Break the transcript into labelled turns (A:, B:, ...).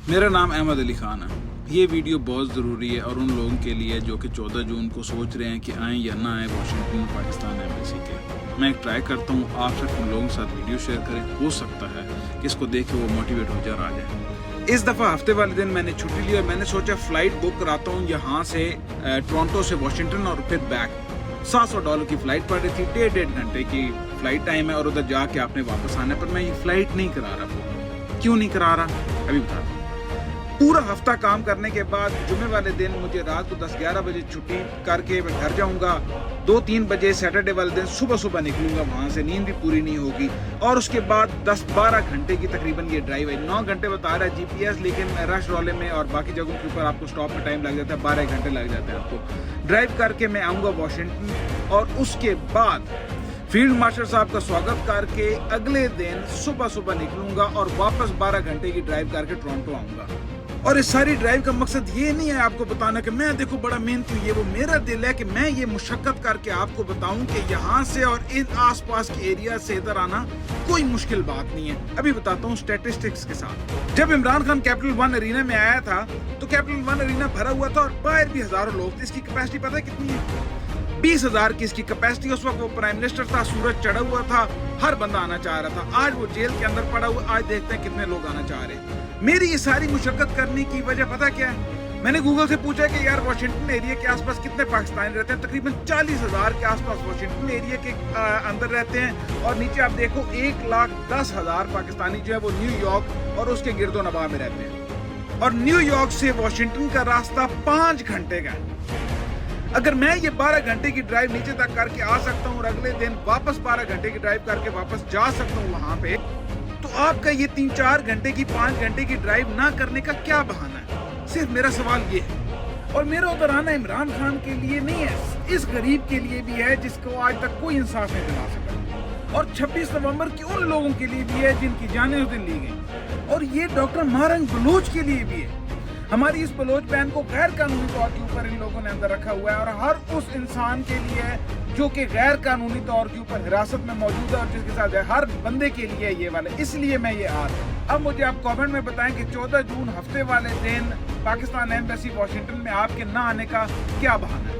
A: میرا نام احمد علی خان ہے۔ یہ ویڈیو بہت ضروری ہے اور ان لوگوں کے لیے جو کہ 14 جون کو سوچ رہے ہیں کہ آئیں یا نہ آئیں واشنگٹن پاکستان ایمبیسی کے۔ میں ایک ٹرائی کرتا ہوں آپ صرف ان لوگوں کے ساتھ ویڈیو شیئر کریں، ہو سکتا ہے کہ اس کو دیکھ کے وہ موٹیویٹ ہو جائے اور آ جائے۔ اس دفعہ ہفتے والے دن میں نے چھٹی لی اور میں نے سوچا فلائٹ بک کراتا ہوں یہاں سے ٹورنٹو سے واشنگٹن اور پھر بیک۔ $700 کی فلائٹ پڑ رہی تھی، 1.5 گھنٹے کی فلائٹ ٹائم ہے اور ادھر جا کے آپ نے واپس آنا ہے، پر میں یہ فلائٹ نہیں کرا رہا۔ کیوں نہیں کرا رہا ابھی بتا دوں۔ پورا ہفتہ کام کرنے کے بعد جمعے والے دن مجھے رات کو 10-11 بجے چھٹی کر کے میں گھر جاؤں گا۔ 2-3 بجے سیٹرڈے والے دن صبح نکلوں گا وہاں سے، نیند بھی پوری نہیں ہوگی اور اس کے بعد 10-12 گھنٹے کی تقریباً یہ ڈرائیو ہے۔ 9 گھنٹے بتا رہا ہے GPS، لیکن رش رولے میں اور باقی جگہوں کے اوپر آپ کو سٹاپ میں ٹائم لگ جاتا ہے، 12 گھنٹے لگ جاتے ہیں آپ کو۔ ڈرائیو کر کے میں آؤں گا واشنگٹن اور اس کے بعد فیلڈ مارشل صاحب کا سواگت کر کے اگلے دن صبح نکلوں گا اور واپس 12 گھنٹے کی ڈرائیو کر کے ٹورنٹو آؤں گا۔ اور اس ساری ڈرائیو کا مقصد یہ نہیں ہے آپ کو بتانا کہ میں دیکھو بڑا محنتی ہوں، یہ وہ میرا دل ہے کہ میں یہ مشقت کر کے آپ کو بتاؤں کہ یہاں سے اور ان آس پاس کے ایریا سے ادھر آنا کوئی مشکل بات نہیں ہے۔ ابھی بتاتا ہوں سٹیٹسٹکس کے ساتھ۔ جب Imran Khan capital one arena میں آیا تھا تو کیپٹل ون ارینا بھرا ہوا تھا اور باہر بھی ہزاروں لوگ تھے۔ اس کی کیپیسٹی پتہ ہے کتنی ہے؟ 20,000 کی اس کی کیپیسٹی۔ اس وقت وہ پرائم منسٹر تھا، سورج چڑھا ہوا تھا، ہر بندہ آنا چاہ رہا تھا۔ آج وہ جیل کے اندر پڑا ہوا، آج دیکھتے ہیں کتنے لوگ آنا چاہ رہے ہیں۔ میری یہ ساری مشقت کرنے کی وجہ پتہ کیا ہے؟ میں نے گوگل سے پوچھا کہ یار واشنگٹن ایریا کے آس پاس کتنے پاکستانی رہتے ہیں؟ تقریباً 40,000 کے آس پاس واشنگٹن ایریا کے اندر رہتے ہیں اور نیچے آپ دیکھو 1,10,000 پاکستانی جو ہے وہ نیو یارک اور اس کے گرد و نواح میں رہتے ہیں، اور نیو یارک سے واشنگٹن کا راستہ 5 گھنٹے کا ہے۔ اگر میں یہ 12 گھنٹے کی ڈرائیو نیچے تک کر کے آ سکتا ہوں اور اگلے دن واپس 12 گھنٹے کی ڈرائیو کر کے واپس جا سکتا ہوں وہاں پہ، تو آپ کا یہ 3-4 گھنٹے کی 5 گھنٹے کی ڈرائیو نہ کرنے کا کیا بہانہ ہے؟ صرف میرا سوال یہ ہے۔ اور میرا ادھر آنا عمران خان کے لیے نہیں ہے، اس غریب کے لیے بھی ہے جس کو آج تک کوئی انصاف نہیں دلا سکا، اور 26 نومبر کی ان لوگوں کے لیے بھی ہے جن کی جانیں اس دن لی گئیں، اور یہ ڈاکٹر مہرنگ بلوچ کے لیے بھی ہے۔ ہماری اس بلوچ بہن کو غیر قانونی طور کے اوپر ان لوگوں نے اندر رکھا ہوا ہے، اور ہر اس انسان کے لیے ہے جو کہ غیر قانونی طور کے اوپر حراست میں موجود ہے اور جس کے ساتھ ہے، ہر بندے کے لیے یہ والا۔ اس لیے میں یہ آ رہا ہوں۔ اب مجھے آپ کامنٹ میں بتائیں کہ 14 جون ہفتے والے دن پاکستان ایمبیسی واشنگٹن میں آپ کے نہ آنے کا کیا بہانہ ہے؟